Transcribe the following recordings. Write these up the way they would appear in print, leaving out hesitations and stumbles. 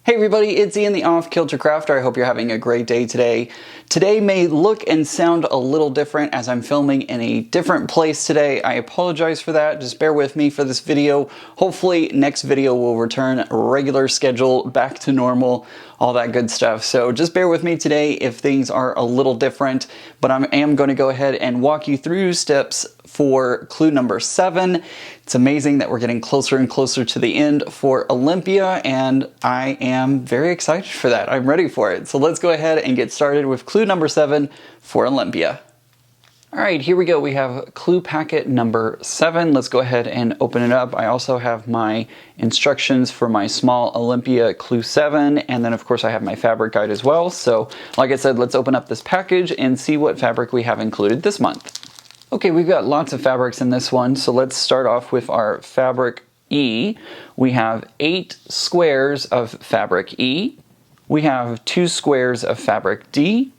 Hey everybody, it's Ian the Off Kilter Crafter. I hope you're having a great day today. Today may look and sound a little different as I'm filming in a different place today. I apologize for that. Just bear with me for this video. Hopefully next video will return regular schedule, back to normal, all that good stuff. So just bear with me today if things are a little different, but I am going to go ahead and walk you through steps for clue number 7. It's amazing that we're getting closer and closer to the end for Olympia, and I am very excited for that. I'm ready for it. So let's go ahead and get started with clue number 7 for Olympia. All right, here we go. We have clue packet number 7. Let's go ahead and open it up. I also have my instructions for my small Olympia clue 7, and then of course I have my fabric guide as well. So like I said, let's open up this package and see what fabric we have included this month. Okay, we've got lots of fabrics in this one, so let's start off with our fabric E. We have 8 squares of fabric E. We have 2 squares of fabric D.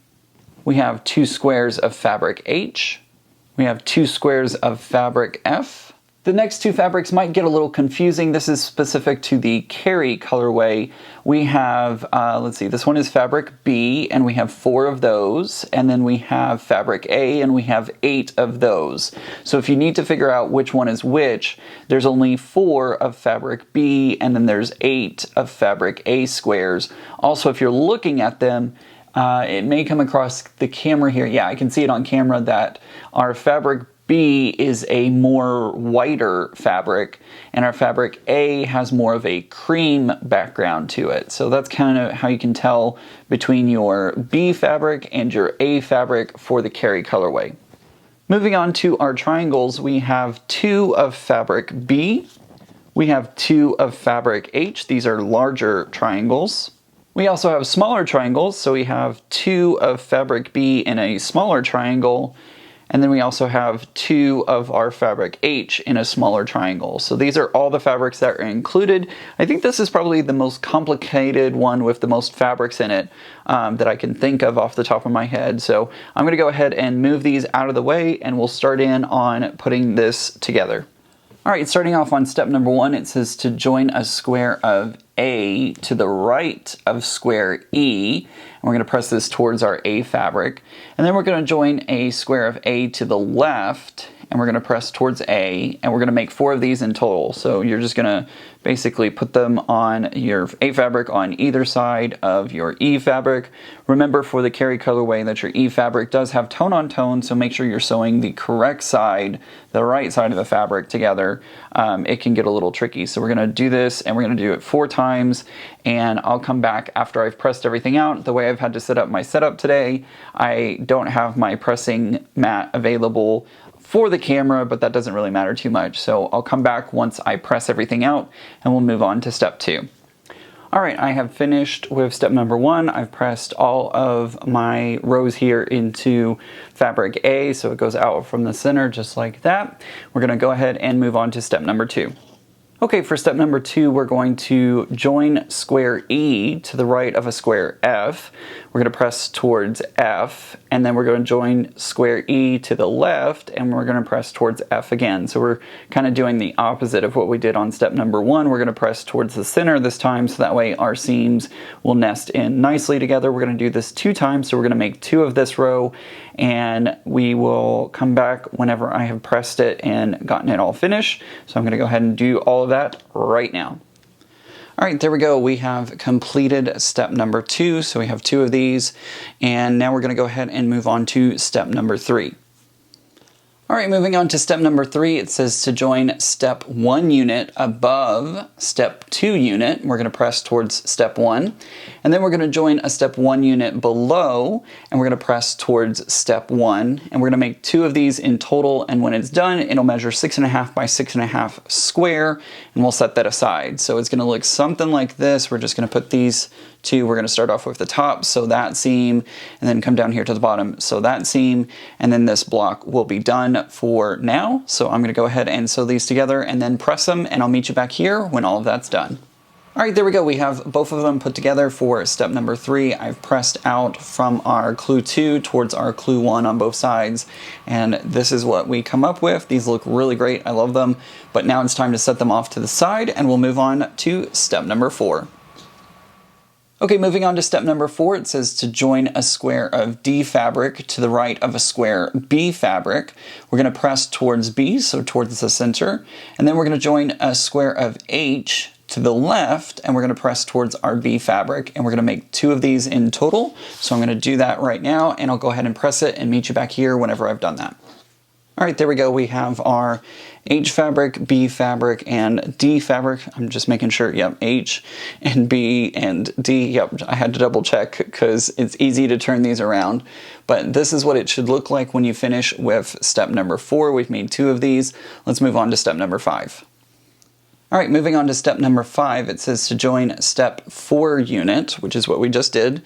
We have 2 squares of fabric H. We have 2 squares of fabric F. The next 2 fabrics might get a little confusing. This is specific to the carry colorway. We have, let's see, this one is fabric B, and we have 4 of those. And then we have fabric A, and we have 8 of those. So if you need to figure out which one is which, there's only 4 of fabric B, and then there's 8 of fabric A squares. Also, if you're looking at them, it may come across the camera here. Yeah, I can see it on camera that our fabric B is a more whiter fabric, and our fabric A has more of a cream background to it. So that's kind of how you can tell between your B fabric and your A fabric for the carry colorway. Moving on to our triangles, we have 2 of fabric B. We have 2 of fabric H. These are larger triangles. We also have smaller triangles, so we have 2 of fabric B in a smaller triangle, and then we also have 2 of our fabric H in a smaller triangle. So these are all the fabrics that are included. I think this is probably the most complicated one with the most fabrics in it that I can think of off the top of my head. So I'm going to go ahead and move these out of the way, and we'll start in on putting this together. All right, starting off on step number 1, it says to join a square of A to the right of square E. And we're going to press this towards our A fabric. And then we're going to join a square of A to the left, and we're going to press towards A, and we're going to make 4 of these in total. So you're just going to basically put them on your A fabric on either side of your E fabric. Remember for the carry colorway that your E fabric does have tone on tone, so make sure you're sewing the correct side, the right side of the fabric together. It can get a little tricky. So we're going to do this, and we're going to do it 4 times, and I'll come back after I've pressed everything out. The way I've had to set up my setup today, I don't have my pressing mat available for the camera, but that doesn't really matter too much. So I'll come back once I press everything out, and we'll move on to step 2. All right, I have finished with step number 1. I've pressed all of my rows here into fabric A, so it goes out from the center just like that. We're gonna go ahead and move on to step number 2. Okay, for step number 2, we're going to join square E to the right of a square F. We're going to press towards F, and then we're going to join square E to the left, and we're going to press towards F again. So we're kind of doing the opposite of what we did on step number 1. We're going to press towards the center this time, so that way our seams will nest in nicely together. We're going to do this 2 times, so we're going to make 2 of this row, and we will come back whenever I have pressed it and gotten it all finished. So I'm going to go ahead and do all of that right now. All right, there we go. We have completed step number 2. So we have 2 of these, and now we're going to go ahead and move on to step number 3. All right, moving on to step number 3, it says to join step 1 unit above step 2 unit. We're going to press towards step 1, and then we're going to join a step 1 unit below, and we're going to press towards step 1, and we're going to make 2 of these in total, and when it's done, it'll measure 6.5 by 6.5 square, and we'll set that aside. So it's going to look something like this. We're just going to put these 2, we're going to start off with the top, so that seam, and then come down here to the bottom, so that seam, and then this block will be done for now. So I'm going to go ahead and sew these together and then press them, and I'll meet you back here when all of that's done. All right, there we go. We have both of them put together for step number 3. I've pressed out from our clue 2 towards our clue 1 on both sides, and this is what we come up with. These look really great. I love them, but now it's time to set them off to the side, and we'll move on to step number 4. Okay, moving on to step number 4, it says to join a square of D fabric to the right of a square B fabric. We're going to press towards B, so towards the center, and then we're going to join a square of H to the left, and we're going to press towards our B fabric, and we're going to make 2 of these in total. So I'm going to do that right now, and I'll go ahead and press it and meet you back here whenever I've done that. All right, there we go. We have our H fabric, B fabric, and D fabric. I'm just making sure, yep, H and B and D. Yep, I had to double check because it's easy to turn these around. But this is what it should look like when you finish with step number 4. We've made 2 of these. Let's move on to step number 5. All right, moving on to step number 5, it says to join step 4 unit, which is what we just did,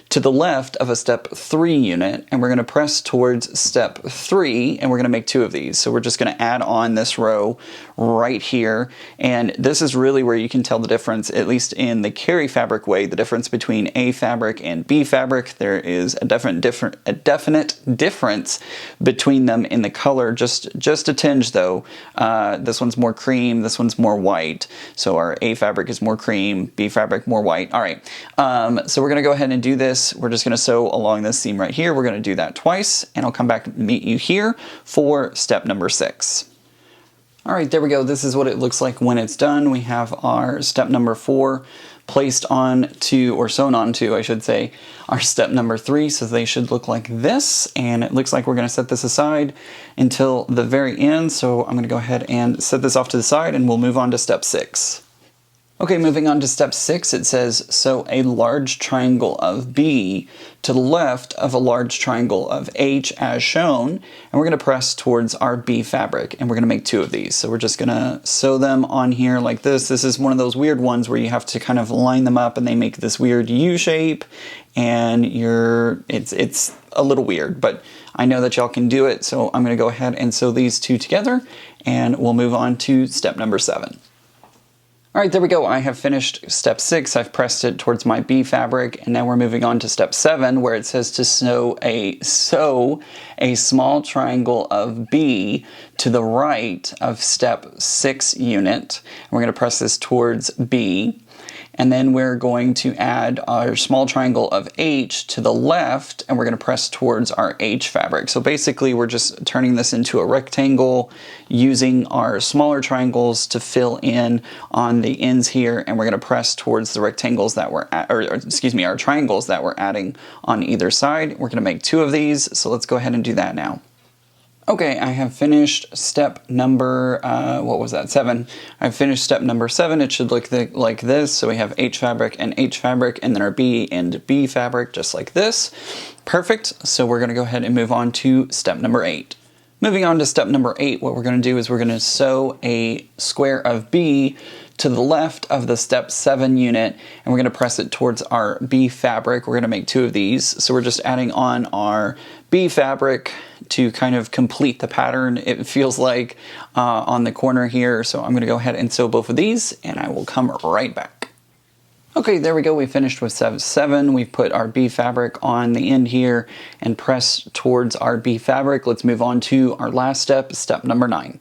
to the left of a step 3 unit, and we're going to press towards step 3, and we're going to make 2 of these. So we're just going to add on this row right here, and this is really where you can tell the difference, at least in the carry fabric way, the difference between A fabric and B fabric. There is a definite difference between them in the color, just a tinge though. This one's more cream, this one's more white. So our A fabric is more cream, B fabric more white. All right, so we're going to go ahead and do this. We're just going to sew along this seam right here. We're going to do that twice, and I'll come back and meet you here for step number 6. All right, there we go. This is what it looks like when it's done. We have our step number 4 placed onto, or sewn onto, I should say, our step number 3. So they should look like this, and it looks like we're going to set this aside until the very end. So I'm going to go ahead and set this off to the side, and we'll move on to step 6. Okay, moving on to step 6, it says sew a large triangle of B to the left of a large triangle of H as shown, and we're going to press towards our B fabric, and we're going to make 2 of these. So we're just going to sew them on here like this. This is one of those weird ones where you have to kind of line them up and they make this weird U shape, and it's a little weird, but I know that y'all can do it, so I'm going to go ahead and sew these 2 together, and we'll move on to step number 7. All right, there we go. I have finished step 6. I've pressed it towards my B fabric, and now we're moving on to step 7, where it says to sew a small triangle of B to the right of step 6 unit. And we're going to press this towards B. And then we're going to add our small triangle of H to the left, and we're going to press towards our H fabric. So basically we're just turning this into a rectangle using our smaller triangles to fill in on the ends here, and we're going to press towards the rectangles that we're our triangles that we're adding on either side. We're going to make 2 of these, so let's go ahead and do that now. Okay, I have finished step number, 7. I've finished step number 7. It should look like this. So we have H fabric, and then our B and B fabric, just like this. Perfect. So we're going to go ahead and move on to step number 8. Moving on to step number 8, what we're going to do is we're going to sew a square of B to the left of the step 7 unit, and we're going to press it towards our B fabric. We're going to make 2 of these. So we're just adding on our B fabric to kind of complete the pattern, it feels like, on the corner here. So I'm going to go ahead and sew both of these, and I will come right back. Okay, there we go. We finished with step 7. We've put our B fabric on the end here and pressed towards our B fabric. Let's move on to our last step, step number 9.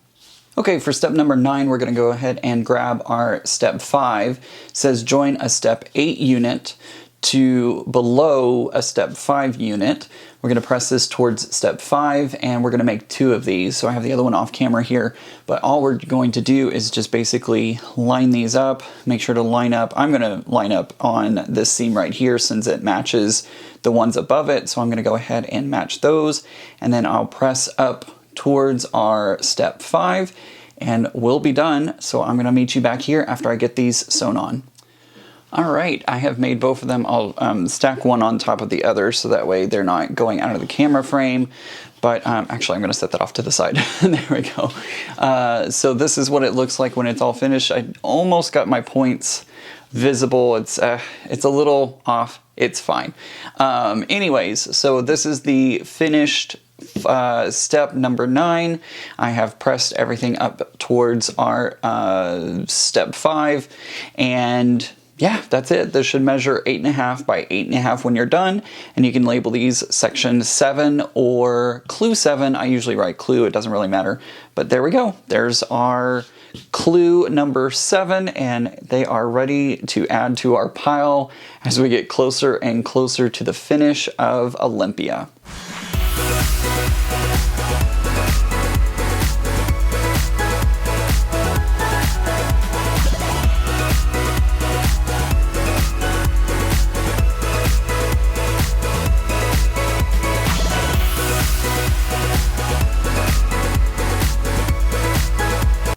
Okay, for step number 9, we're going to go ahead and grab our step 5. It says join a step 8 unit to below a step 5 unit. We're going to press this towards step 5, and we're going to make 2 of these. So I have the other one off camera here, but all we're going to do is just basically line these up, make sure to line up. I'm going to line up on this seam right here since it matches the ones above it. So I'm going to go ahead and match those, and then I'll press up towards our step 5, and we'll be done. So I'm going to meet you back here after I get these sewn on. All right, I have made both of them. I'll stack one on top of the other so that way they're not going out of the camera frame. But actually, I'm going to set that off to the side. There we go. So this is what it looks like when it's all finished. I almost got my points visible. It's a little off. It's fine. Anyways, so this is the finished step number 9. I have pressed everything up towards our step 5, and yeah, that's it. This should measure 8.5 by 8.5 when you're done, and you can label these section 7 or clue 7. I usually write clue, it doesn't really matter. But there we go. There's our clue number 7, and they are ready to add to our pile as we get closer and closer to the finish of Olympia.